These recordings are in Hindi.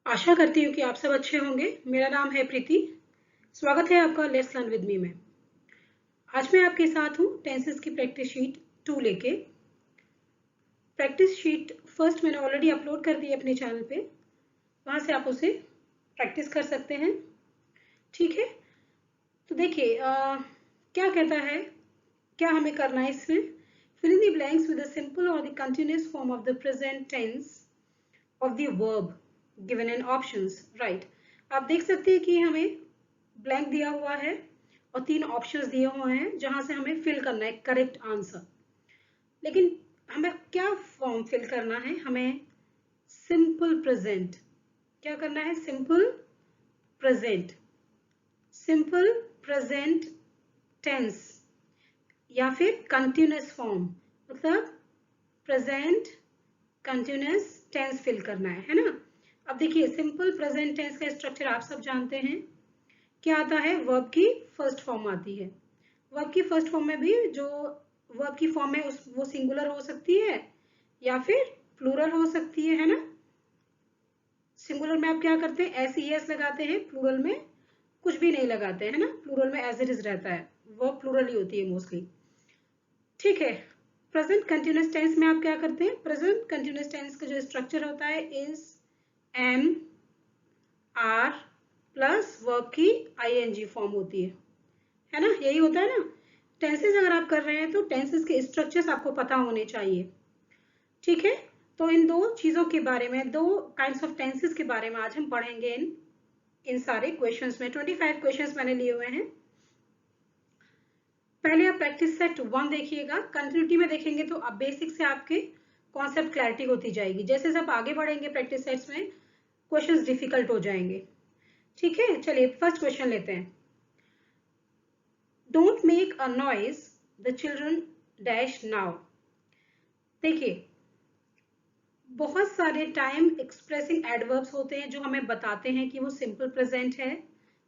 आशा करती हूँ कि आप सब अच्छे होंगे। मेरा नाम है प्रीति। स्वागत है आपका लेट्स लर्न विद मी में। आज मैं आपके साथ हूँ टेंसेस की प्रैक्टिस शीट 2 लेके। प्रैक्टिस शीट फर्स्ट मैंने ऑलरेडी अपलोड कर दी है अपने चैनल पे, वहां से आप उसे प्रैक्टिस कर सकते हैं। ठीक है, तो देखिए क्या कहता है, क्या हमें करना है इसमें। Fill in the blanks with the simple और the continuous form of the present tense of the verb given in options, right? आप देख सकते हैं कि हमें ब्लैंक दिया हुआ है और 3 ऑप्शंस दिए हुए हैं जहां से हमें फिल करना है करेक्ट आंसर। लेकिन हमें क्या फॉर्म फिल करना है, हमें सिंपल प्रेजेंट। क्या करना है? Simple present, simple present tense या फिर कंटिन्यूअस फॉर्म, मतलब प्रेजेंट कंटिन्यूअस टेंस फिल करना है ना। अब देखिए सिंपल प्रेजेंट टेंस का स्ट्रक्चर आप सब जानते हैं। क्या आता है? वर्ब की फर्स्ट फॉर्म आती है। वर्ब की फर्स्ट फॉर्म में भी जो वर्ब की फॉर्म है वो सिंगुलर हो सकती है या फिर प्लूरल हो सकती है ना। सिंगुलर में आप क्या करते हैं? एस लगाते हैं, प्लूरल में कुछ भी नहीं लगाते हैं ना। प्लूरल में एज इट इज रहता है, वर्ब प्लूरल ही होती है मोस्टली। ठीक है, प्रेजेंट कंटिन्यूअस टेंस में आप क्या करते हैं? प्रेजेंट कंटिन्यूअस टेंस का जो स्ट्रक्चर होता है is am are plus verb की आईएनजी फॉर्म होती है ना। यही होता है ना। टेंसेस अगर आप कर रहे हैं तो टेंसेस के स्ट्रक्चर्स आपको पता होने चाहिए। ठीक है, तो इन दो चीजों के बारे में, दो काइंड्स ऑफ टेंसेस के बारे में आज हम पढ़ेंगे इन सारे क्वेश्चंस में। 25 क्वेश्चंस मैंने लिए हुए हैं। पहले आप प्रैक्टिस सेट 1 देखिएगा। कंटिन्यूटी में देखेंगे तो अब बेसिक से आपके कॉन्सेप्ट क्लैरिटी होती जाएगी। जैसे जब आगे बढ़ेंगे प्रैक्टिस सेट्स में क्वेश्चंस डिफिकल्ट हो जाएंगे। ठीक है, चलिए फर्स्ट क्वेश्चन लेते हैं। Don't make a noise the children dash now. देखिए बहुत सारे टाइम एक्सप्रेसिंग एडवर्ब्स होते हैं जो हमें बताते हैं कि वो सिंपल प्रेजेंट है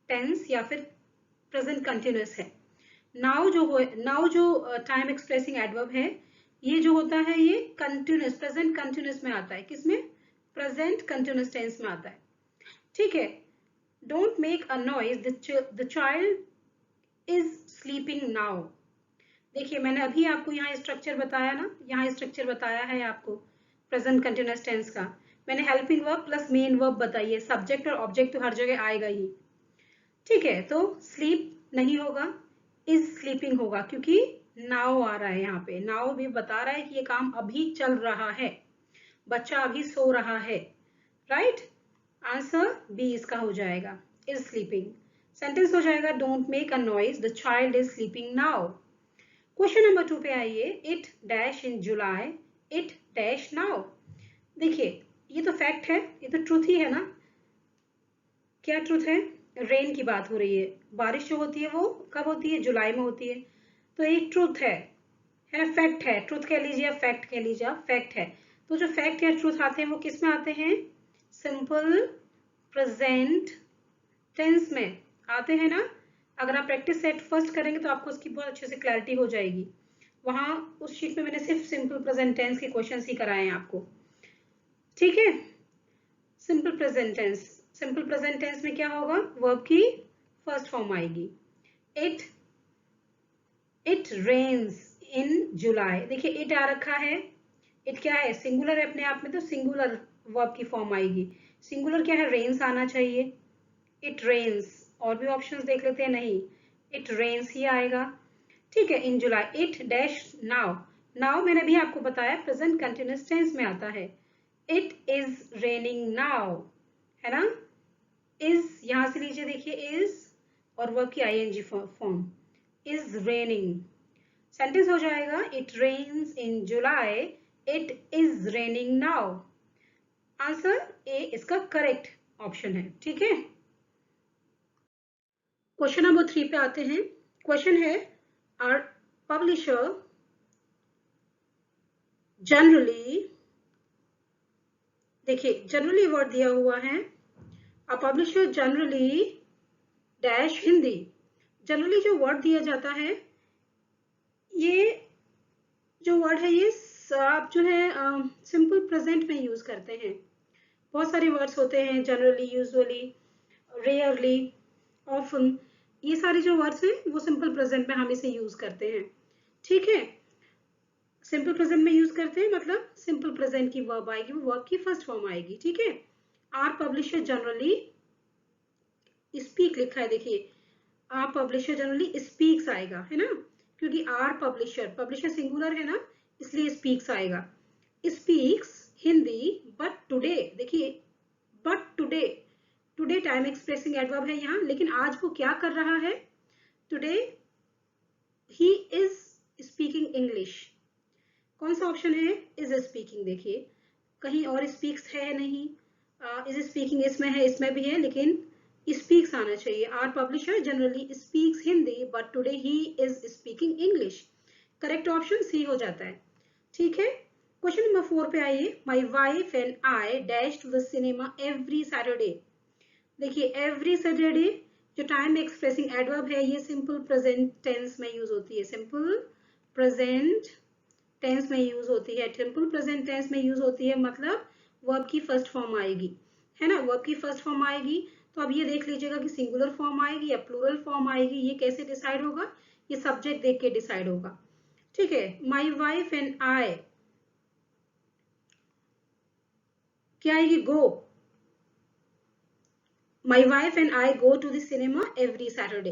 टेंस या फिर प्रेजेंट कंटिन्यूअस है। नाउ जो टाइम एक्सप्रेसिंग एडवर्ब है, ये जो होता है ये कंटिन्यूअस, प्रेजेंट कंटिन्यूअस में आता है। किसमें? प्रेजेंट कंटिन्यूअस टेंस में आता है। ठीक है, don't make a noise the child is sleeping now. देखिए मैंने अभी आपको यहाँ स्ट्रक्चर बताया ना, यहाँ स्ट्रक्चर बताया है आपको प्रेजेंट कंटिन्यूअस टेंस का। मैंने helping verb plus main verb बताइए, सब्जेक्ट और ऑब्जेक्ट तो हर जगह आएगा ही। ठीक है, तो स्लीप नहीं होगा, इज स्लीपिंग होगा, क्योंकि नाउ आ रहा है यहाँ पे। नाउ भी बता रहा है कि ये काम अभी चल रहा है, बच्चा अभी सो रहा है। राइट, आंसर बी इसका हो जाएगा, इज स्लीपिंग। सेंटेंस हो जाएगा don't make a noise the child is sleeping now. Question number 2 पे आइए। It dash in July, it dash now. देखिए ये तो फैक्ट है, ये तो ट्रूथ ही है ना। क्या ट्रूथ है? रेन की बात हो रही है। बारिश जो होती है वो कब होती है? जुलाई में होती है। तो ये ट्रूथ है ना, फैक्ट है। ट्रूथ कह लीजिए, फैक्ट कह लीजिए, फैक्ट है। तो जो फैक्ट या ट्रूथ आते हैं वो किस में आते हैं? सिंपल प्रेजेंट टेंस में आते हैं ना। अगर आप प्रैक्टिस सेट फर्स्ट करेंगे तो आपको उसकी बहुत अच्छे से क्लैरिटी हो जाएगी। वहां उस शीट में मैंने सिर्फ सिंपल प्रेजेंट टेंस के क्वेश्चंस ही कराए हैं आपको। ठीक है, simple present tense, simple present tense में क्या होगा? वर्ब की फर्स्ट फॉर्म आएगी। It it rains in July. देखिए इट आ रखा है, इट क्या है? सिंगुलर है अपने आप में, तो सिंगुलर वर्ब की फॉर्म आएगी। सिंगुलर क्या है? रेन्स आना चाहिए। इट रेन्स, और भी ऑप्शंस देख लेते हैं। नहीं, इट रेन्स ही आएगा। ठीक है, इन July. It dash now, now मैंने भी आपको बताया प्रेजेंट कंटिन्यूअस टेंस में आता है। इट इज रेनिंग नाउ, है ना। इज यहां से लीजिए, देखिए इज और वर्ब की ING form, is raining. Sentence हो जाएगा it rains in July, it is raining now. Answer A इसका करेक्ट ऑप्शन है। ठीक है, क्वेश्चन नंबर 3 पे आते हैं। क्वेश्चन है आर पब्लिशर जनरली, देखिए जनरली वर्ड दिया हुआ है। अ publisher generally dash Hindi. Generally जो वर्ड दिया जाता है, ये जो वर्ड है ये आप जो है सिंपल प्रेजेंट में यूज करते हैं। बहुत सारे वर्ड्स होते हैं, जनरली, यूजुअली, रेयरली, ऑफन, ये सारे जो वर्ड्स हैं वो सिंपल प्रेजेंट में हम इसे यूज करते हैं। ठीक है, सिंपल प्रेजेंट में यूज करते हैं मतलब सिंपल प्रेजेंट की वर्ब आएगी, वो वर्ब की फर्स्ट फॉर्म आएगी। ठीक है, आर पब्लिशर जनरली स्पीक लिखा है, देखिए आर पब्लिशर जनरली स्पीक्स आएगा, है ना, क्योंकि आर पब्लिशर, पब्लिशर सिंगुलर है ना, इसलिए स्पीक्स आएगा। स्पीक्स हिंदी बट टुडे, देखिए but today, today time expressing adverb है यहाँ, लेकिन आज वो क्या कर रहा है, today he is speaking English. कौन सा ऑप्शन है, इज स्पीकिंग, देखिए कहीं और स्पीक्स है नहीं, इज स्पीकिंग इसमें है, इसमें भी है, लेकिन स्पीक्स आना चाहिए। Our publisher generally speaks Hindi but today he is speaking English, correct option C हो जाता है। ठीक है, क्वेश्चन नंबर 4 पे आइए। My wife and I dash to the cinema every Saturday. देखिए एवरी सैटरडे जो टाइम एक्सप्रेसिंग एडवर्ब है ये सिंपल प्रेजेंट टेंस में यूज होती है, सिंपल प्रेजेंट टेंस में यूज होती है, सिंपल प्रेजेंट टेंस में यूज होती है, मतलब वर्ब की फर्स्ट फॉर्म आएगी, है ना, वर्ब की फर्स्ट फॉर्म आएगी। तो अब ये देख लीजिएगा कि सिंगुलर फॉर्म आएगी या प्लूरल फॉर्म आएगी, ये कैसे डिसाइड होगा, ये सब्जेक्ट देख के डिसाइड होगा। ठीक है, माई वाइफ एंड आई क्या आएगी, go, my wife and I go to the cinema every Saturday.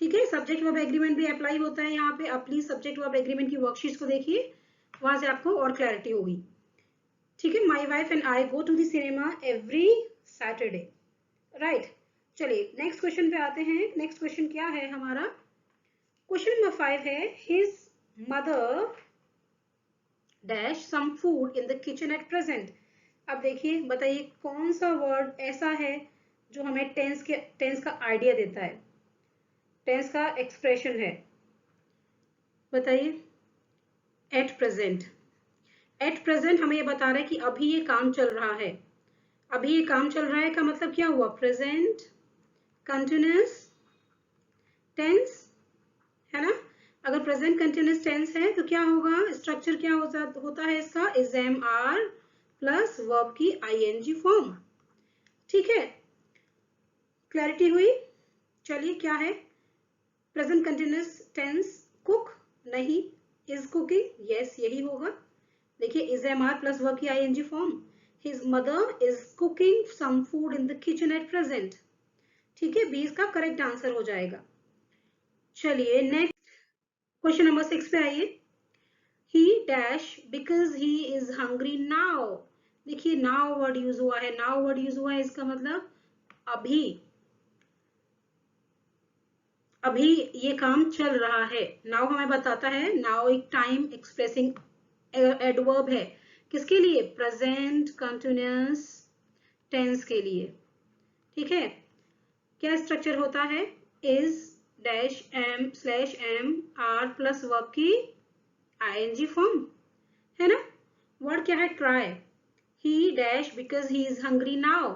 ठीक है, सब्जेक्ट वर्ब एग्रीमेंट भी अप्लाई होता है यहाँ पे, आप प्लीज सब्जेक्ट वर्ब एग्रीमेंट की वर्कशीट्स को देखिए, वहां से आपको और क्लैरिटी होगी। ठीक है, my wife and I go to the cinema every Saturday, right. चलिए नेक्स्ट क्वेश्चन पे आते हैं। नेक्स्ट क्वेश्चन क्या है हमारा, क्वेश्चन नंबर 5 है, his mother dash some food in the kitchen at present. अब देखिए बताइए कौन सा वर्ड ऐसा है जो हमें टेंस का आइडिया देता है, टेंस का एक्सप्रेशन है, बताइए। एट प्रेजेंट, एट प्रेजेंट हमें ये बता रहा है कि अभी ये काम चल रहा है, अभी ये काम चल रहा है का मतलब क्या हुआ, प्रेजेंट कंटिन्यूअस टेंस, है ना। अगर प्रेजेंट कंटिन्यूअस टेंस है तो क्या होगा, स्ट्रक्चर क्या होता है इसका, is am are plus verb की आईएनजी फॉर्म। ठीक है, क्लैरिटी हुई। चलिए क्या है, प्रेजेंट कंटिन्यूअस टेंस कुक, नहीं, इज कुकिंग, यस यही होगा। देखिए is am are plus verb की ING form, his mother is cooking some food in the kitchen at present. ठीक है, बी इसका करेक्ट आंसर हो जाएगा। चलिए नेक्स्ट क्वेश्चन नंबर 6 पे आइए। ही dash because he is hungry now. देखिए नाउ वर्ड यूज हुआ है, नाउ वर्ड यूज हुआ है, इसका मतलब अभी, अभी ये काम चल रहा है। नाउ हमें बताता है, नाउ एक टाइम एक्सप्रेसिंग एडवर्ब है, किसके लिए, प्रेजेंट कंटिन्यूअस टेंस के लिए। ठीक है, क्या स्ट्रक्चर होता है, is dash am slash am are plus verb की आईएनजी फॉर्म, है ना। वर्ड क्या है, try, he dash because he is hungry now,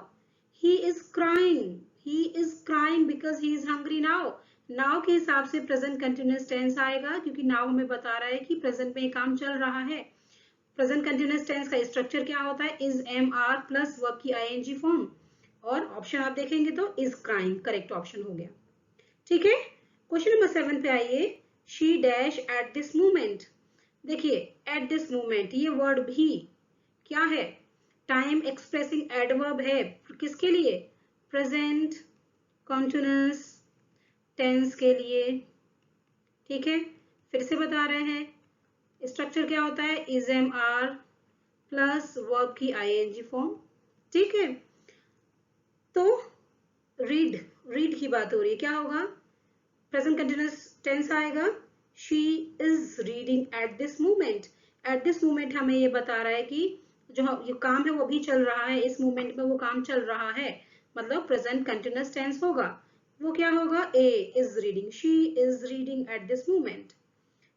he is crying, he is crying because he is hungry now. Now के हिसाब से प्रेजेंट कंटिन्यूअस टेंस आएगा, क्योंकि नाउ हमें बता रहा है कि प्रेजेंट में काम चल रहा है। प्रेजेंट कंटिन्यूअस टेंस का स्ट्रक्चर क्या होता है, is am are plus verb की आईएनजी फॉर्म, और ऑप्शन आप देखेंगे तो इज क्राइंग करेक्ट ऑप्शन हो गया। ठीक है, क्वेश्चन नंबर 7 पे आइए। She dash at this moment. देखिए एट दिस मोमेंट ये वर्ड भी क्या है, टाइम एक्सप्रेसिंग एडवर्ब है, किसके लिए, प्रेजेंट कंटिन्यूअस टेंस के लिए। ठीक है, फिर से बता रहे हैं स्ट्रक्चर क्या होता है, is am are plus verb की आईएनजी फॉर्म। ठीक है, तो रीड, रीड की बात हो रही है, क्या होगा, प्रेजेंट कंटिन्यूअस टेंस आएगा, she is reading at this moment. Eight this moment हमें ये बता रहा है कि जो काम है वो भी चल रहा है, इस मोमेंट में वो काम चल रहा है, मतलब प्रेजेंट कंटिन्यूअस टेंस होगा, वो क्या होगा, A is reading, she is reading at this moment.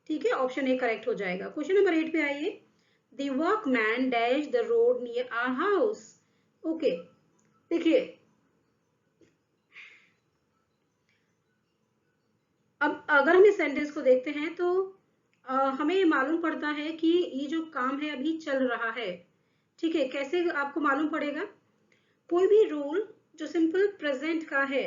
ठीक है, ऑप्शन ए करेक्ट हो जाएगा। क्वेश्चन नंबर 8 पे आइए। The workman dash the road near our house. Okay, देखिए अब अगर हम इस सेंटेंस को देखते हैं तो हमें ये मालूम पड़ता है कि ये जो काम है अभी चल रहा है। ठीक है, कैसे आपको मालूम पड़ेगा, कोई भी रूल जो सिंपल प्रेजेंट का है,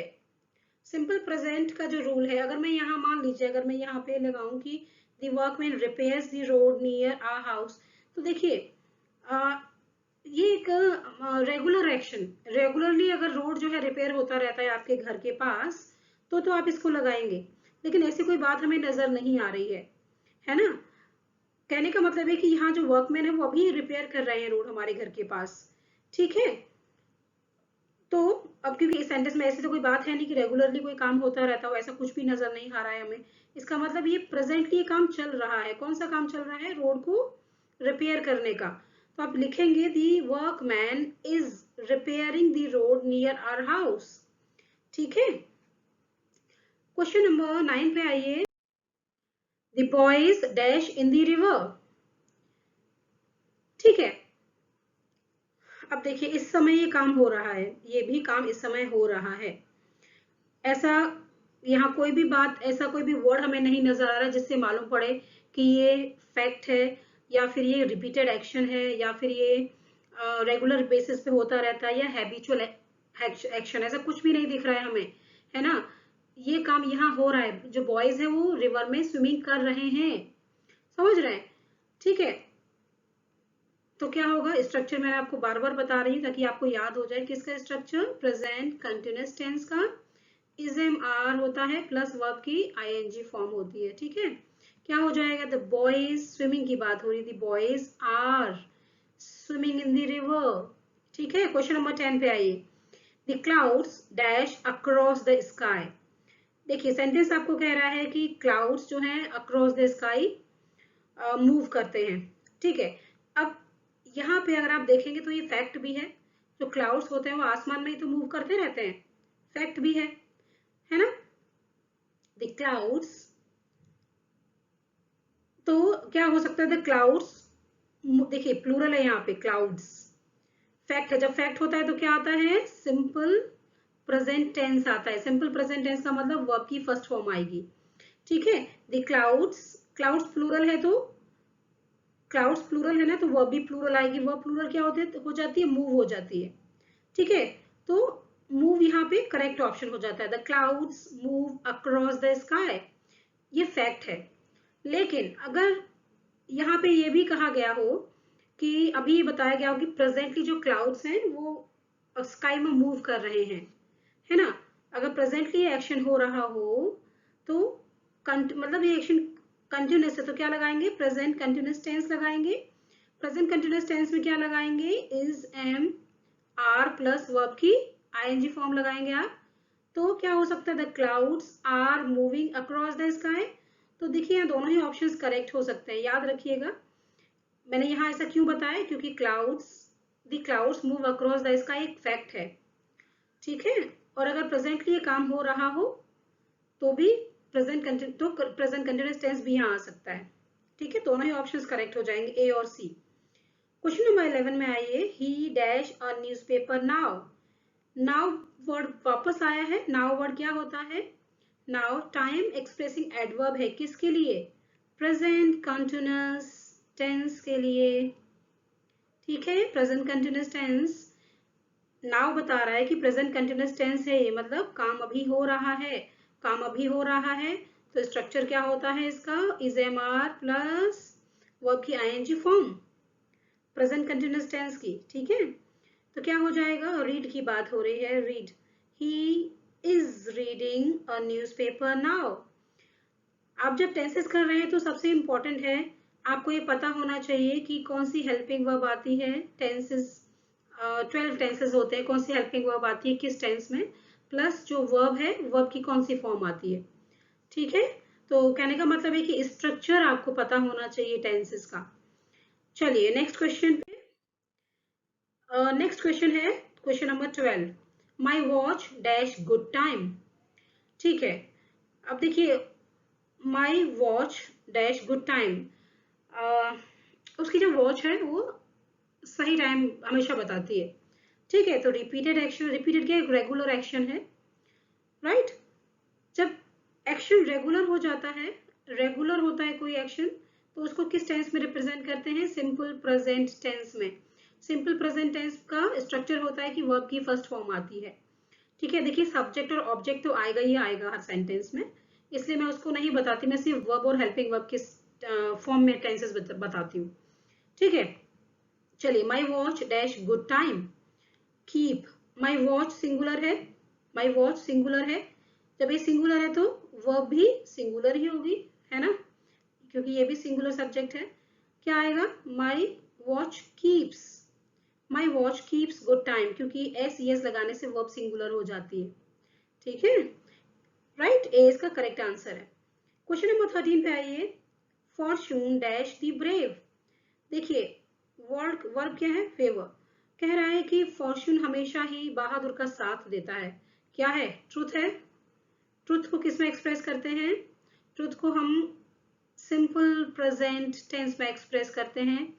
सिंपल प्रेजेंट का जो रूल है, अगर मैं यहाँ मान लीजिए, अगर मैं यहाँ पे लगाऊं कि the workman repairs the road near our house, तो देखिए ये एक रेगुलर एक्शन, रेगुलरली अगर रोड जो है रिपेयर होता रहता है आपके घर के पास, तो आप इसको लगाएंगे। लेकिन ऐसी कोई बात हमें नजर नहीं आ रही है ना। कहने का मतलब है कि यहाँ जो वर्कमैन है वो अभी रिपेयर कर रहे हैं रोड हमारे घर के पास, ठीक है। तो अब क्योंकि इस सेंटेंस में ऐसी तो कोई बात है नहीं कि रेगुलरली कोई काम होता रहता हो, ऐसा कुछ भी नजर नहीं आ रहा है हमें। इसका मतलब ये प्रेजेंटली ये काम चल रहा है। कौन सा काम चल रहा है? रोड को रिपेयर करने का। तो आप लिखेंगे the workman is repairing the road near our house, ठीक है। क्वेश्चन नंबर 9 पे आइए। The boys dash in the river, ठीक है। अब देखिए इस समय ये काम हो रहा है, ये भी काम इस समय हो रहा है। ऐसा यहाँ कोई भी बात, ऐसा कोई भी वर्ड हमें नहीं नजर आ रहा जिससे मालूम पड़े कि ये फैक्ट है, या फिर ये रिपीटेड एक्शन है, या फिर ये रेगुलर बेसिस पे होता रहता है, या हैबिचुअल एक्शन। ऐसा कुछ भी नहीं दिख रहा है हमें, है ना। ये काम यहाँ हो रहा है, जो बॉयज है वो रिवर में स्विमिंग कर रहे हैं, समझ रहे हैं, ठीक है। तो क्या होगा? स्ट्रक्चर मैंने आपको बार बार बता रही हूँ ताकि आपको याद हो जाए किसका स्ट्रक्चर, प्रेजेंट कंटिन्यूअस टेंस का। इज एम आर होता है प्लस वर्ब की आईएनजी फॉर्म होती है, ठीक है। क्या हो जाएगा? द बॉयज, स्विमिंग की बात हो रही थी, boys are swimming in the river, ठीक है। क्वेश्चन नंबर 10 पे आइए। The clouds dash across the sky. देखिए सेंटेंस आपको कह रहा है कि क्लाउड्स जो हैं अक्रॉस द स्काई मूव करते हैं, ठीक है। अब यहाँ पे अगर आप देखेंगे तो ये फैक्ट भी है, जो क्लाउड्स होते हैं वो आसमान में ही तो मूव करते रहते हैं, फैक्ट भी है ना। द क्लाउड्स, तो क्या हो सकता है? द क्लाउड्स, देखिए प्लूरल है यहाँ पे, क्लाउड्स फैक्ट है। जब फैक्ट होता है तो क्या आता है? सिंपल प्रेजेंट टेंस आता है। सिंपल प्रेजेंट टेंस का मतलब वर्ब की फर्स्ट फॉर्म आएगी, ठीक है। द क्लाउड्स, क्लाउड्स प्लूरल है तो, क्लाउड्स प्लूरल है ना, तो वर्ब भी प्लूरल आएगी। वर्ब प्लूरल क्या होती है? हो जाती है, मूव हो जाती है, ठीक है। तो मूव यहाँ पे करेक्ट ऑप्शन हो जाता है। The clouds move across the sky, ये फैक्ट है। लेकिन अगर यहाँ पे ये भी कहा गया हो कि अभी ये बताया गया हो कि प्रेजेंटली जो क्लाउड्स हैं वो स्काई में मूव कर रहे हैं, है ना। अगर प्रेजेंटली एक्शन हो रहा हो तो मतलब ये एक्शन कंटिन्यूस है तो क्या लगाएंगे? प्रेजेंट कंटिन्यूस टेंस लगाएंगे। प्रेजेंट कंटिन्यूस टेंस में क्या लगाएंगे? Is am are plus verb की आईएनजी फॉर्म लगाएंगे आप। तो क्या हो सकता है? The clouds are moving across the sky. तो देखिए यहाँ दोनों ही ऑप्शंस करेक्ट हो सकते हैं, याद रखिएगा। मैंने यहाँ ऐसा क्यों बताया? क्योंकि the clouds move across the sky एक फैक्ट है, ठीक है। और अगर प्रेजेंटली ये काम हो रहा हो तो भी प्रेजेंट कंटिन्यूअस टेंस भी यहाँ आ सकता है, ठीक है। दोनों ही ऑप्शंस करेक्ट हो जाएंगे, ए और सी। क्वेश्चन नंबर 11 में आइए। ही dash a newspaper now. Now word वापस आया है। नाउ वर्ड क्या होता है? नाउ टाइम एक्सप्रेसिंग एडवर्ब है, किसके लिए? प्रेजेंट कंटिन्यूअस टेंस के लिए, ठीक है। प्रेजेंट कंटिन्यूअस टेंस नाउ बता रहा है कि प्रेजेंट कंटिन्यूअस टेंस है, ये मतलब काम अभी हो रहा है, काम अभी हो रहा है। तो स्ट्रक्चर क्या होता है इसका? Is am are plus verb की ING form, present continuous tense की, ठीक है। तो क्या हो जाएगा? रीड की बात हो रही है, read. He is reading a newspaper now. आप जब टेंसेस कर रहे हैं तो सबसे इंपॉर्टेंट है आपको ये पता होना चाहिए कि कौन सी हेल्पिंग वर्ब आती है। टेंसेस 12 टेंसेस होते हैं, कौन सी हेल्पिंग वर्ब आती है किस टेंस में, प्लस जो वर्ब है वर्ब की कौन सी फॉर्म आती है, ठीक है। तो कहने का मतलब है कि स्ट्रक्चर आपको पता होना चाहिए टेंसेस का। चलिए नेक्स्ट क्वेश्चन पे। नेक्स्ट क्वेश्चन है question number 12। My watch dash good time, ठीक है। अब देखिए my watch dash good time, उसकी जो वॉच है वो सही टाइम हमेशा बताती है, ठीक है। तो रिपीटेड एक्शन, रिपीटेड क्या? रेगुलर एक्शन है, राइट। जब एक्शन रेगुलर हो जाता है, रेगुलर होता है कोई एक्शन, तो उसको किस टेंस में रिप्रेजेंट करते हैं? सिंपल प्रेजेंट टेंस में। सिंपल प्रेजेंट टेंस का स्ट्रक्चर होता है कि वर्ब की फर्स्ट फॉर्म आती है। ठीक है, देखिए सब्जेक्ट और ऑब्जेक्ट तो आएगा ही आएगा हर सेंटेंस में, इसलिए मैं उसको नहीं बताती, मैं सिर्फ वर्ब और हेल्पिंग वर्ब के फॉर्म में टेंसेस बताती हूँ। ठीक है, चलिए, my watch dash good time, keep, my watch singular है, माई वॉच सिंगुलर है, जब ये सिंगुलर है तो वर्ब भी सिंगुलर ही होगी, है ना, क्योंकि ये भी सिंगुलर सब्जेक्ट है। क्या आएगा, my watch keeps, my watch keeps good time, क्योंकि एस एस लगाने से वर्ब सिंगुलर हो जाती है। ठीक है, राइट, ए इसका करेक्ट आंसर है। क्वेश्चन नंबर 13 पे आइए, फॉर्चून डैश द ब्रेव। देखिए वर्ब क्या है, फेवर, कह रहा है कि फॉर्चून हमेशा ही बहादुर का साथ देता है। क्या है, ट्रुथ है। ट्रुथ को किस में एक्सप्रेस करते हैं, ट्रुथ को हम सिंपल प्रेजेंट टेंस में एक्सप्रेस करते हैं।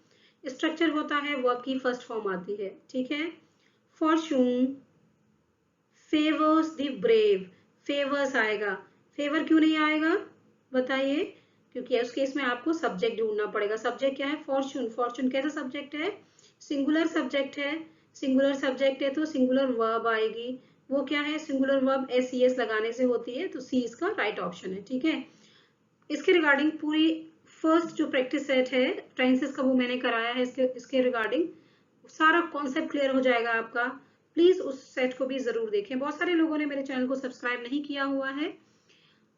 स्ट्रक्चर होता है वर्ब की फर्स्ट फॉर्म आती है। ठीक है, Fortune favours the brave, favours आएगा, फेवर क्यों नहीं आएगा बताइए, क्योंकि उस केस में आपको सब्जेक्ट ढूंढना पड़ेगा। सब्जेक्ट क्या है, फॉर्चून, फॉर्चून कैसा सब्जेक्ट है, सिंगुलर सब्जेक्ट है, सिंगुलर सब्जेक्ट है तो सिंगुलर वर्ब आएगी, वो क्या है, singular verb S C S लगाने से होती है, तो सी इसका राइट ऑप्शन है। ठीक है, इसके रिगार्डिंग पूरी फर्स्ट जो प्रैक्टिस सेट है टेंसेस का वो मैंने कराया है, इसके रिगार्डिंग सारा कॉन्सेप्ट क्लियर हो जाएगा आपका। प्लीज उस सेट को भी जरूर देखें। बहुत सारे लोगों ने मेरे चैनल को सब्सक्राइब नहीं किया हुआ है,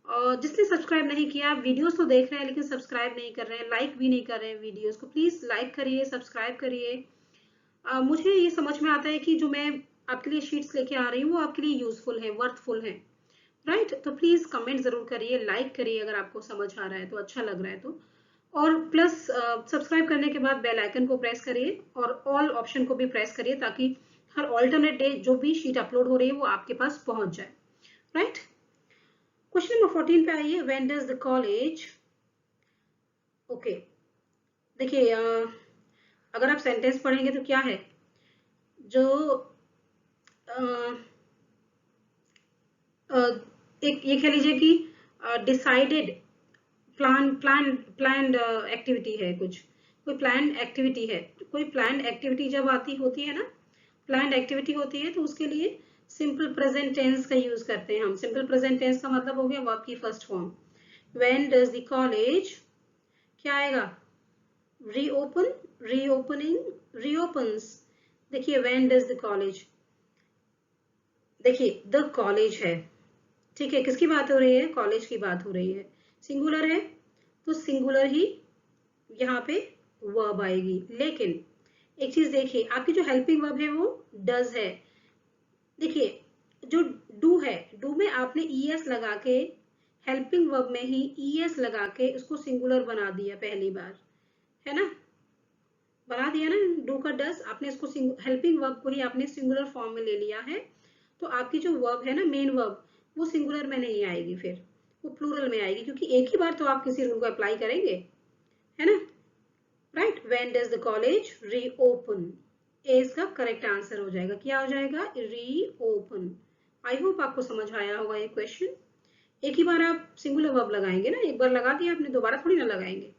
और जिसने सब्सक्राइब नहीं किया, वीडियोस तो देख रहे हैं लेकिन सब्सक्राइब नहीं कर रहे हैं, लाइक भी नहीं कर रहे हैं वीडियोस को, प्लीज लाइक करिए, सब्सक्राइब करिए। मुझे ये समझ में आता है कि जो मैं आपके लिए शीट्स लेके आ रही हूँ वो आपके लिए यूजफुल है, वर्थफुल है, राइट। तो प्लीज कमेंट जरूर करिए, लाइक करिए अगर आपको समझ आ रहा है तो, अच्छा लग रहा है तो, और प्लस सब्सक्राइब करने के बाद बेल आइकन को प्रेस करिए और ऑल ऑप्शन को भी प्रेस करिए, ताकि हर ऑल्टरनेट डे जो भी शीट अपलोड हो रही है वो आपके पास पहुंच जाए, राइट। क्वेश्चन नंबर 14 पे आइए, when does the college, okay, देखिए अगर आप सेंटेंस पढ़ेंगे तो क्या है, जो एक ये कह लीजिए कि डिसाइडेड प्लान्ड एक्टिविटी है, कुछ कोई प्लान्ड एक्टिविटी है, कोई प्लान्ड एक्टिविटी जब आती होती है ना, प्लान्ड एक्टिविटी होती है तो उसके लिए सिंपल प्रेजेंट टेंस का यूज करते हैं हम। सिंपल प्रेजेंट टेंस का मतलब हो गया वर्ब की first form. When does the college, क्या आएगा, रीओपन, रीओपनिंग, रीओपन्स। देखिए व्हेन डज द कॉलेज, देखिए द कॉलेज है, ठीक है, किसकी बात हो रही है, कॉलेज की बात हो रही है, सिंगुलर है तो सिंगुलर ही यहाँ पे वर्ब आएगी। लेकिन एक चीज देखिए, आपकी जो हेल्पिंग वर्ब है वो डज है। देखिए जो डू है, डू में आपने ईएस लगा के, हेल्पिंग वर्ब में ही ईएस लगा के उसको सिंगुलर बना दिया पहली बार, है ना, बना दिया ना, डू का डज, आपने इसको हेल्पिंग वर्ब को ही आपने सिंगुलर फॉर्म में ले लिया है, तो आपकी जो वर्ब है ना, मेन वर्ब, वो सिंगुलर में नहीं आएगी, फिर वो प्लूरल में आएगी, क्योंकि एक ही बार तो आप किसी रूल को अप्लाई करेंगे, है ना, right. When does the college reopen, A इसका करेक्ट आंसर हो जाएगा, क्या हो जाएगा, रीओपन। आई होप आपको समझ आया होगा ये क्वेश्चन। एक ही बार आप सिंगुलर वर्ब लगाएंगे ना, एक बार लगा दिया आपने, दोबारा थोड़ी ना लगाएंगे।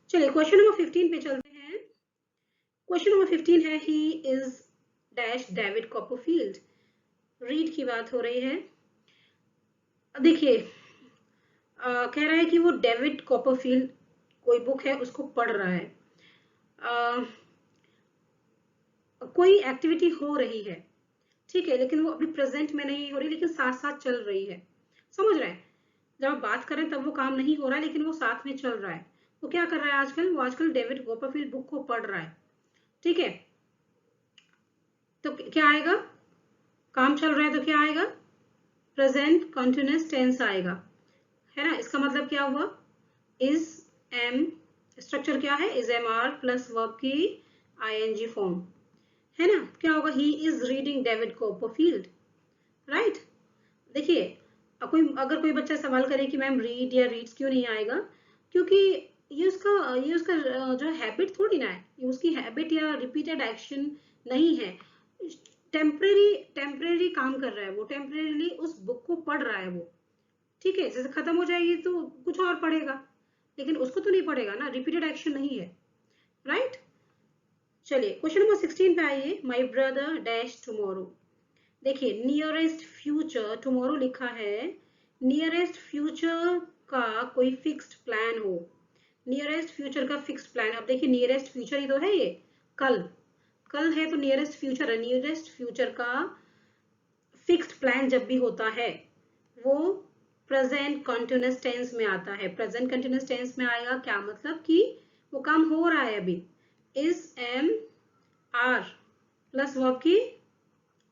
चलिए क्वेश्चन नंबर 15 पे चलते हैं। क्वेश्चन नंबर 15 है, he is dash David Copperfield, read की बात हो रही है। देखिए कह रहा है कि वो डेविड कॉपरफील्ड कोई बुक है उसको पढ़ रहा है, कोई एक्टिविटी हो रही है, ठीक है, लेकिन वो अभी प्रेजेंट में नहीं हो रही, लेकिन साथ साथ चल रही है, समझ रहे हैं, जब आप बात करें तब वो काम नहीं हो रहा है लेकिन वो साथ में चल रहा है। वो क्या कर रहा है आजकल, वो आजकल डेविड कॉपरफील्ड बुक को पढ़ रहा है, ठीक है, तो क्या आएगा, काम चल रहा है तो क्या आएगा, प्रेजेंट कंटिन्यूअस टेंस आएगा, है ना। इसका मतलब क्या हुआ, इज एम, स्ट्रक्चर क्या है, is am are plus verb की आईएनजी फॉर्म, है ना, क्या होगा, he is reading David Copperfield, right. देखिए अगर कोई बच्चा सवाल करे कि मैम रीड या रीड्स क्यों नहीं आएगा, क्योंकि ये उसका जो हैबिट थोड़ी ना है, ये उसकी हैबिट या रिपीटेड एक्शन नहीं है, टेम्परेरी काम कर रहा है वो, टेम्परेरीली उस बुक को पढ़ रहा है वो, ठीक है, जैसे खत्म हो जाएगी तो कुछ और पढ़ेगा, लेकिन उसको तो नहीं पढ़ेगा ना, रिपीटेड एक्शन नहीं है, राइट। चलिए क्वेश्चन नंबर 16 पे आइए। My brother dash tomorrow. देखिए नियरेस्ट फ्यूचर, टुमारो लिखा है, नियरेस्ट फ्यूचर का कोई फिक्स्ड प्लान हो, नियरेस्ट फ्यूचर का फिक्स्ड प्लान। अब देखिए नियरेस्ट फ्यूचर ही तो है ये, कल, कल है तो नियरेस्ट फ्यूचर है। नियरेस्ट फ्यूचर का फिक्स्ड प्लान जब भी होता है वो प्रेजेंट कंटिन्यूअस टेंस में आता है। प्रेजेंट कंटिन्यूअस टेंस में आएगा, क्या मतलब कि वो काम हो रहा है अभी। Is am are plus verb की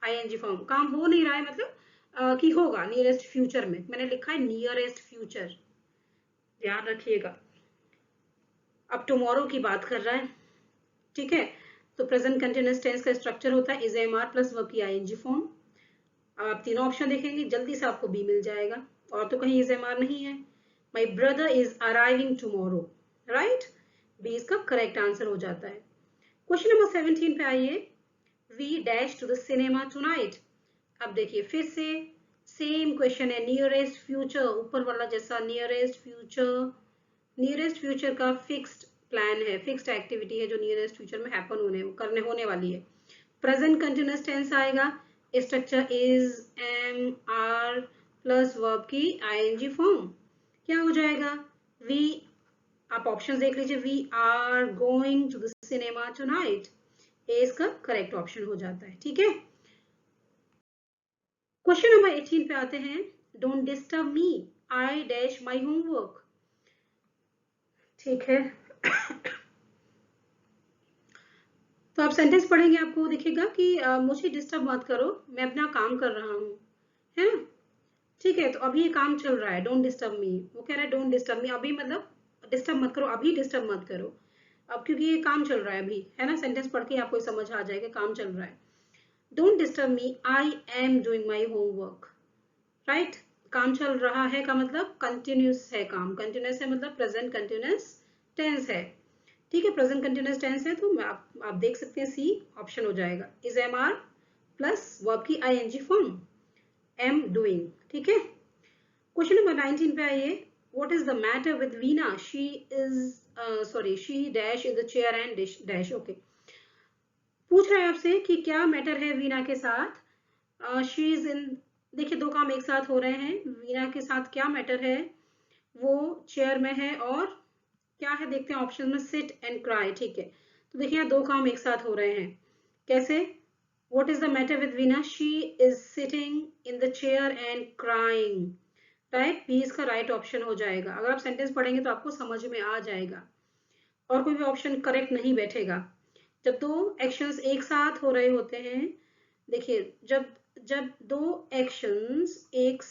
आईएनजी फॉर्म, काम हो नहीं रहा है मतलब कि होगा नियरेस्ट फ्यूचर में। मैंने लिखा है नियरेस्ट फ्यूचर, ध्यान रखिएगा। अब टुमारो की बात कर रहा है, ठीक है। तो प्रेजेंट कंटिन्यूअस टेंस का स्ट्रक्चर होता है is am are plus verb की आईएनजी फॉर्म। अब आप तीनों ऑप्शन देखेंगे, जल्दी से आपको बी मिल जाएगा, और तो कहीं इज एम आर नहीं है। My brother is arriving tomorrow, right, B इसका करेक्ट आंसर हो जाता है। क्वेश्चन नंबर 17 पे आइए। We dash to the cinema tonight. अब देखिए फिर से सेम क्वेश्चन है, नियरेस्ट फ्यूचर, ऊपर वाला जैसा नियरेस्ट फ्यूचर, नियरेस्ट फ्यूचर का फिक्स्ड प्लान है, फिक्स्ड एक्टिविटी है जो नियरेस्ट फ्यूचर में हैपन होने वाली है। प्रेजेंट कंटिन्यूअस टेंस आएगा, structure is am are plus verb की आईएनजी फॉर्म। क्या हो जाएगा, वी, आप ऑप्शन देख लीजिए, we are going to the cinema tonight, A इसका करेक्ट ऑप्शन हो जाता है, ठीक है। क्वेश्चन नंबर 18 पे आते हैं। Don't disturb me, I dash my homework. ठीक है तो आप सेंटेंस पढ़ेंगे, आपको दिखेगा कि मुझे डिस्टर्ब मत करो, मैं अपना काम कर रहा हूँ, है ना। ठीक है, तो अभी ये काम चल रहा है, डोंट डिस्टर्ब मी, वो कह रहा है डोंट डिस्टर्ब मी, अभी मतलब डिस्टर्ब मत करो, अभी डिस्टर्ब मत करो। अब क्योंकि ये काम चल रहा है अभी, है ना, सेंटेंस पढ़ के आपको समझ आ जाएगा काम चल रहा है। Don't disturb me, I am doing my homework, right. काम चल रहा है का मतलब कंटिन्यूस है, काम कंटिन्यूस है मतलब प्रेजेंट कंटिन्यूस टेंस है, ठीक है। प्रेजेंट कंटिन्यूस टेंस है तो आप देख सकते हैं सी ऑप्शन हो जाएगा, is am are plus verb की आईएनजी फॉर्म, एम डूइंग, ठीक है। क्वेश्चन नंबर 19 पे आइए। What is the matter with Veena, she is sorry she dash in the chair and dash. Okay, पूछ रहा है आपसे कि क्या मैटर है वीना के साथ, शी इज इन, देखिए दो काम एक साथ हो रहे हैं, वीना के साथ क्या मैटर है, वो चेयर में है, और क्या है देखते हैं ऑप्शन में, सिट एंड क्राई, ठीक है। तो देखिए दो काम एक साथ हो रहे हैं, कैसे, what is the matter with Veena, she is sitting in the chair and crying, right, B इसका राइट ऑप्शन हो जाएगा। अगर आप सेंटेंस पढ़ेंगे तो आपको समझ में आ जाएगा, और कोई भी ऑप्शन करेक्ट नहीं बैठेगा। जब दो एक्शंस एक साथ हो रहे होते हैं, देखिए जब जब दो एक्शंस एक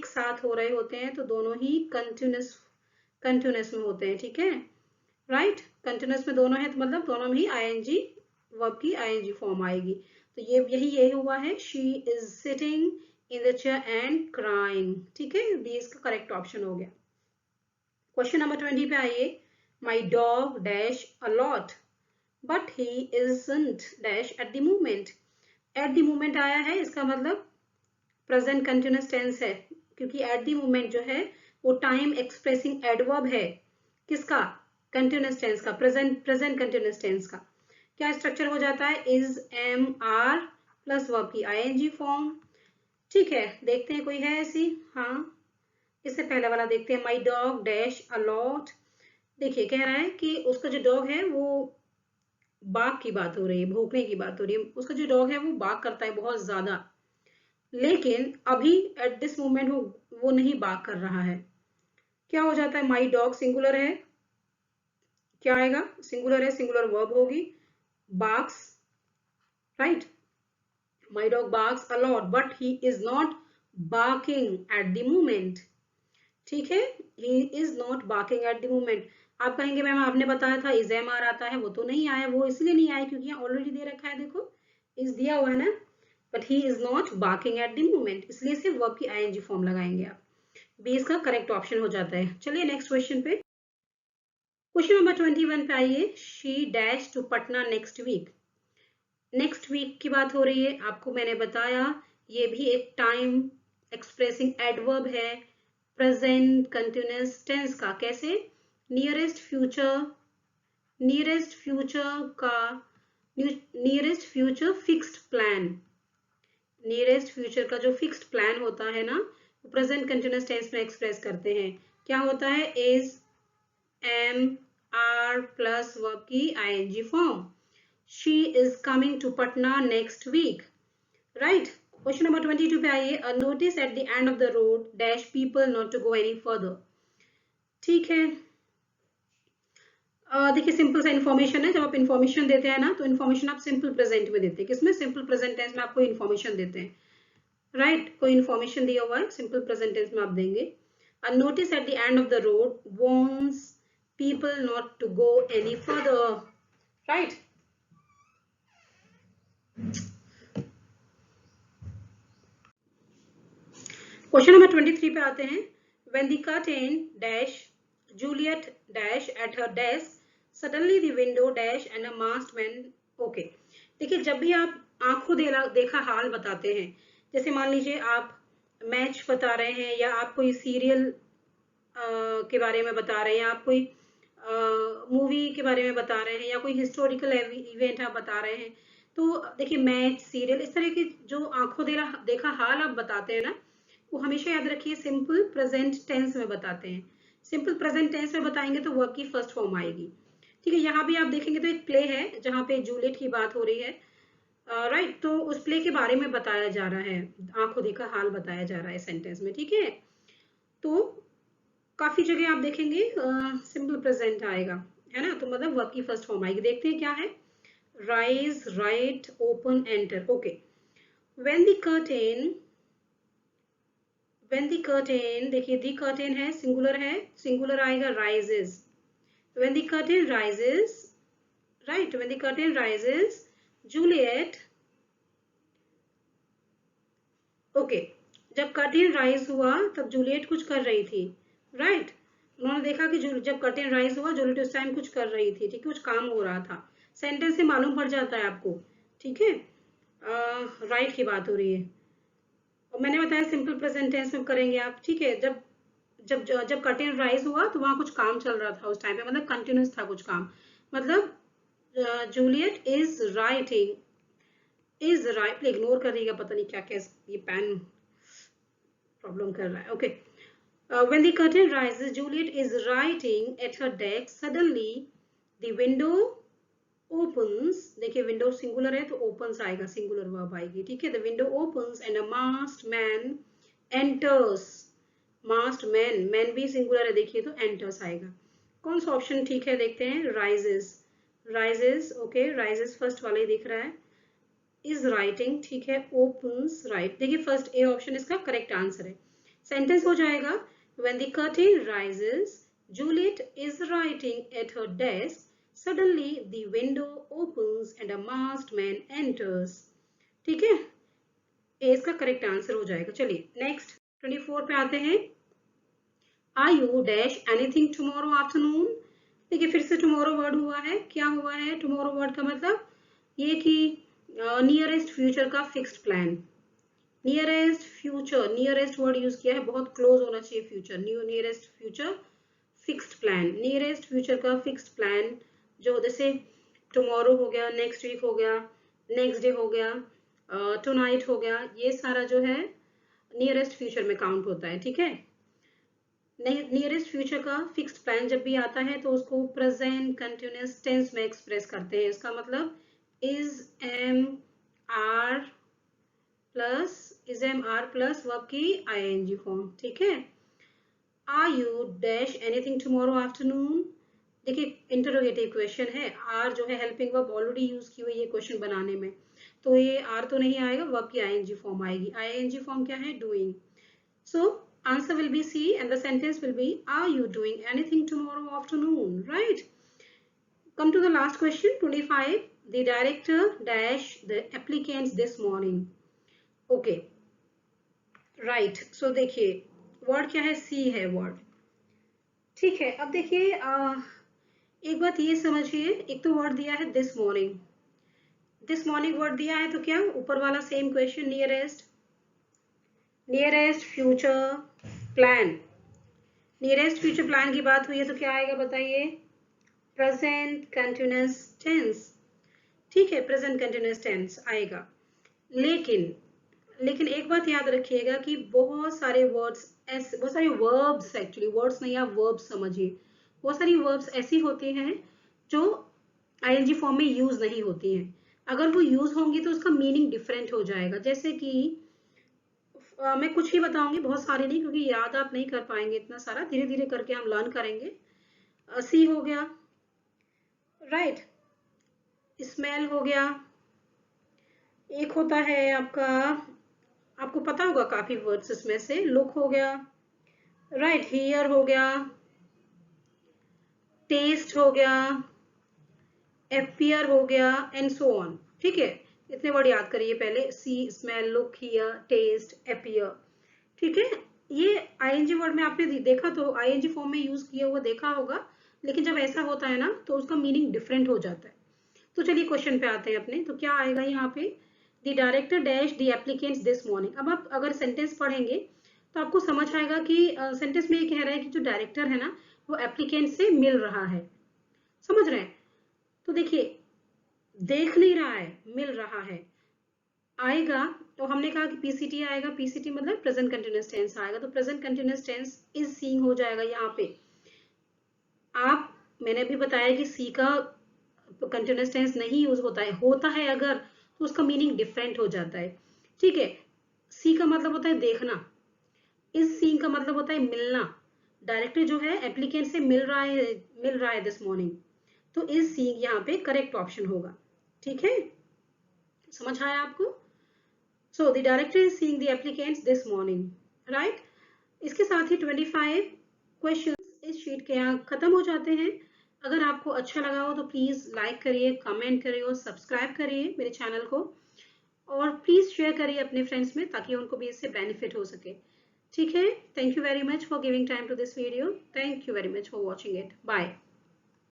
साथ हो रहे होते हैं तो दोनों ही कंटिन्यूअस में होते हैं, ठीक है, राइट। कंटिन्यूअस में दोनों है तो मतलब दोनों में ही आईएनजी वर्ब की आईएनजी फॉर्म आएगी। तो यही हुआ है, she is sitting in the chair and crying, ठीक है, बी इसका करेक्ट ऑप्शन हो गया। क्वेश्चन नंबर 20 पे आइए। My dog dash a lot but he isn't dash at the moment. At the moment आया है, इसका मतलब प्रेजेंट कंटिन्यूअस टेंस है, क्योंकि एट द मोमेंट जो है वो टाइम एक्सप्रेसिंग एडवर्ब है, किसका, कंटिन्यूअस टेंस का, प्रेजेंट कंटिन्यूअस टेंस का। क्या स्ट्रक्चर हो जाता है, is am are plus verb की आईएनजी फॉर्म, ठीक है। देखते हैं कोई है ऐसी, हाँ, इससे पहले वाला देखते हैं, my dog dash a lot. देखिए कह रहा है कि उसका जो डॉग है वो, बाघ की बात हो रही है, भौंकने की बात हो रही है, उसका जो डॉग है वो बाघ करता है बहुत ज्यादा, लेकिन अभी एट दिस मोमेंट वो नहीं बाघ कर रहा है। क्या हो जाता है, माई डॉग सिंगुलर है, क्या आएगा, सिंगुलर है, सिंगुलर वर्ब होगी, barks, right, my dog barks a lot but he is not barking at the moment, ठीक है, he is not barking at the moment. आप कहेंगे मैम आपने बताया था इज एम आर आता है, वो तो नहीं आया, वो इसलिए नहीं आया क्योंकि यहाँ ऑलरेडी दे रखा है, देखो इज दिया हुआ है ना, but he is not barking at the moment, इसलिए सिर्फ वर्ब की आईएनजी फॉर्म लगाएंगे आप, बी इसका करेक्ट ऑप्शन हो जाता है। चलिए नेक्स्ट क्वेश्चन पे, क्वेश्चन नंबर 21 पे आइए। She dash to Patna next week. Next week की बात हो रही है, आपको मैंने बताया ये भी एक टाइम एक्सप्रेसिंग एडवर्ब है प्रेजेंट कंटिन्यूअस टेंस का, कैसे, नियरेस्ट फ्यूचर नियरेस्ट फ्यूचर का nearest future fixed plan, nearest future का जो फिक्स्ड प्लान होता है ना, वो प्रेजेंट कंटिन्यूअस टेंस में एक्सप्रेस करते हैं। क्या होता है? Is, am, are plus verb की ING form. She is coming to Patna next week, right. Question number 22 पे आइए। A notice at the end of the road dash people not to go any further. ठीक है, देखिए सिंपल सा इन्फॉर्मेशन है। जब आप इन्फॉर्मेशन देते हैं ना, तो इन्फॉर्मेशन आप सिंपल प्रेजेंट में देते हैं। किसमें? सिंपल प्रेजेंट टेंस में आपको इन्फॉर्मेशन देते हैं, राइट। कोई इन्फॉर्मेशन दिया हुआ है, सिंपल प्रेजेंट टेंस में आप देंगे। A notice at the end of the road warns people not to go any further, right. Question number 23 पे आते हैं। When the curtain dash Juliet dash at her desk suddenly the window dash and a masked man. Okay, देखिए जब भी आप आंखों देखा हाल बताते हैं, जैसे मान लीजिए आप मैच बता रहे हैं, या आप कोई सीरियल के बारे में बता रहे हैं, आप कोई मूवी के बारे में बता रहे हैं, या कोई हिस्टोरिकल इवेंट आप बता रहे हैं, तो देखिए मैच, सीरियल, इस तरह के जो आंखों देखा हाल आप बताते हैं ना, वो हमेशा याद रखिए सिंपल प्रेजेंट टेंस में बताते हैं। सिंपल प्रेजेंट टेंस में बताएंगे तो वर्ब की फर्स्ट फॉर्म आएगी। ठीक है, यहाँ भी आप देखेंगे तो एक प्ले है जहाँ पे जूलियट की बात हो रही है, राइट। तो उस प्ले के बारे में बताया जा रहा है, आंखों देखा हाल बताया जा रहा है सेंटेंस में। ठीक है, तो काफी जगह आप देखेंगे सिंपल प्रेजेंट आएगा, है ना। तो मतलब वर्ब की फर्स्ट फॉर्म आएगी। देखते हैं क्या है। Rise, right, open, enter. Okay, when the curtain, when the curtain, देखिए द कर्टेन है, सिंगुलर है, सिंगुलर आएगा rises. When the curtain rises, right, when the curtain rises Juliet, okay, जब कर्टेन राइज हुआ तब जूलियट कुछ कर रही थी, राइट। उन्होंने देखा कि जब कर्टेन राइज हुआ जूलियट उस टाइम कुछ कर रही थी, ठीक है, कुछ काम हो रहा था। सेंटेंस से मालूम पड़ जाता है आपको, ठीक है। राइट की बात हो रही है, और मैंने बताया सिंपल प्रेजेंट टेंस में करेंगे आप। ठीक है, जब जब जब कर्टेन राइज हुआ तो वहां कुछ काम चल रहा था उस टाइम पे, मतलब कंटिन्यूस था कुछ काम। मतलब Juliet is writing, is right, ignore करिएगा, पता नहीं क्या क्या ये पेन प्रॉब्लम कर रहा है। Okay, when the curtain rises, Juliet is writing at her desk. Suddenly, the window opens. देखिए window singular है तो opens आएगा, singular verb आएगी। ठीक है, the window opens and a masked man enters. Masked man, man भी singular है, देखिए तो enters आएगा। कौन सा ऑप्शन ठीक है देखते हैं। rises, rises, okay, rises first वाला ही दिख रहा है। is writing, ठीक है, opens, right, देखिए फर्स्ट ए ऑप्शन इसका करेक्ट आंसर है। सेंटेंस हो जाएगा when the curtain rises, Juliet is writing at her desk. Suddenly the window opens and a masked man enters. ठीक है, ए इसका करेक्ट आंसर हो जाएगा। चलिए नेक्स्ट 24 पे आते हैं। Are you dash anything tomorrow afternoon? देखिए फिर से tomorrow वर्ड हुआ है। क्या हुआ है tomorrow वर्ड का मतलब? ये कि नियरेस्ट फ्यूचर का fixed plan. Nearest future, nearest word use किया है, बहुत क्लोज होना चाहिए future. Nearest future fixed plan, nearest future का फिक्स्ड प्लान, जो जैसे टुमारो हो गया, नेक्स्ट वीक हो गया, नेक्स्ट डे हो गया, टुनाइट हो गया, ये सारा जो है नियरेस्ट फ्यूचर में काउंट होता है। ठीक है, नियरेस्ट फ्यूचर का फिक्स्ड प्लान जब भी आता है तो उसको प्रेजेंट कंटिन्यूअस टेंस में एक्सप्रेस करते हैं। इसका मतलब is am are plus, is am are plus verb की आईएनजी फॉर्म। ठीक है, are you dash anything tomorrow afternoon, देखिए इंटरोगेटिव क्वेश्चन है, आर जो है हेल्पिंग वर्ब ऑलरेडी यूज की हुई है क्वेश्चन बनाने में, तो ये आर तो नहीं आएगा, वर्ब की आईएनजी फॉर्म आएगी। आईएनजी फॉर्म क्या है? Doing. So answer will be C and the sentence will be, are you doing anything tomorrow afternoon? Right. Come to the last question, 25. The director dash the applicants this morning. Okay. Right. So देखिए word क्या है? C है word. ठीक है, अब देखिए एक बात ये समझिए, एक तो वर्ड दिया है this morning. This morning word दिया है तो क्या ऊपर वाला same question, nearest, nearest future plan, nearest future plan की बात हुई है तो क्या आएगा बताइए? प्रेजेंट कंटिन्यूअस टेंस, ठीक है, प्रेजेंट कंटिन्यूअस टेंस आएगा। लेकिन लेकिन एक बात याद रखिएगा कि बहुत सारे वर्ड्स ऐसे, बहुत सारे वर्ब्स, एक्चुअली वर्ड्स नहीं, आप वर्ब्स समझिए, बहुत सारी वर्ब्स ऐसी होती हैं जो आईएनजी फॉर्म में यूज नहीं होती हैं। अगर वो यूज होंगी तो उसका मीनिंग डिफरेंट हो जाएगा। जैसे कि मैं कुछ ही बताऊंगी, बहुत सारे नहीं, क्योंकि याद आप नहीं कर पाएंगे इतना सारा, धीरे धीरे करके हम लर्न करेंगे। सी हो गया, राइट, स्मेल हो गया, एक होता है आपका, आपको पता होगा काफी वर्ड्स इसमें से, लुक हो गया, राइट, हियर हो गया, टेस्ट हो गया, अपीयर हो गया, एंड सो ऑन, ठीक है। इतने वर्ड याद करिए पहले, see, smell, look, hear, taste, appear, ठीक है। ये आईएनजी वर्ड में आपने देखा तो आईएनजी फॉर्म में यूज किया हुआ देखा होगा, लेकिन जब ऐसा होता है ना तो उसका मीनिंग डिफरेंट हो जाता है। तो चलिए क्वेश्चन पे आते हैं अपने, तो क्या आएगा यहाँ पे, the director dash the applicants this morning. अब आप अगर सेंटेंस पढ़ेंगे तो आपको समझ आएगा कि सेंटेंस में ये कह रहा है कि जो डायरेक्टर है ना वो एप्लीकेंट से मिल रहा है, समझ रहे हैं। तो देखिए, देख नहीं रहा है, मिल रहा है आएगा। तो हमने कहा कि पीसीटी आएगा, पीसीटी मतलब प्रेजेंट कंटिन्यूअस टेंस आएगा, तो present continuous tense is seeing हो जाएगा यहाँ पे। आप, मैंने भी बताया कि सी का कंटिन्यूअस टेंस नहीं यूज होता है, होता है अगर तो उसका मीनिंग डिफरेंट हो जाता है, ठीक है। सी का मतलब होता है देखना, इस सीइंग का मतलब होता है मिलना। डायरेक्टर जो है एप्लीकेंट से मिल रहा है दिस मॉर्निंग, तो इस सीइंग यहाँ पे करेक्ट ऑप्शन होगा, ठीक है, समझ आया आपको। So the director is seeing the applicants this morning, right. इसके साथ ही 25 क्वेश्चंस इस शीट के यहाँ खत्म हो जाते हैं। अगर आपको अच्छा लगा हो तो प्लीज लाइक करिए, कमेंट करिए और सब्सक्राइब करिए मेरे चैनल को, और प्लीज शेयर करिए अपने फ्रेंड्स में ताकि उनको भी इससे बेनिफिट हो सके, ठीक है। Thank you very much for giving time to this video, thank you very much for watching it, bye.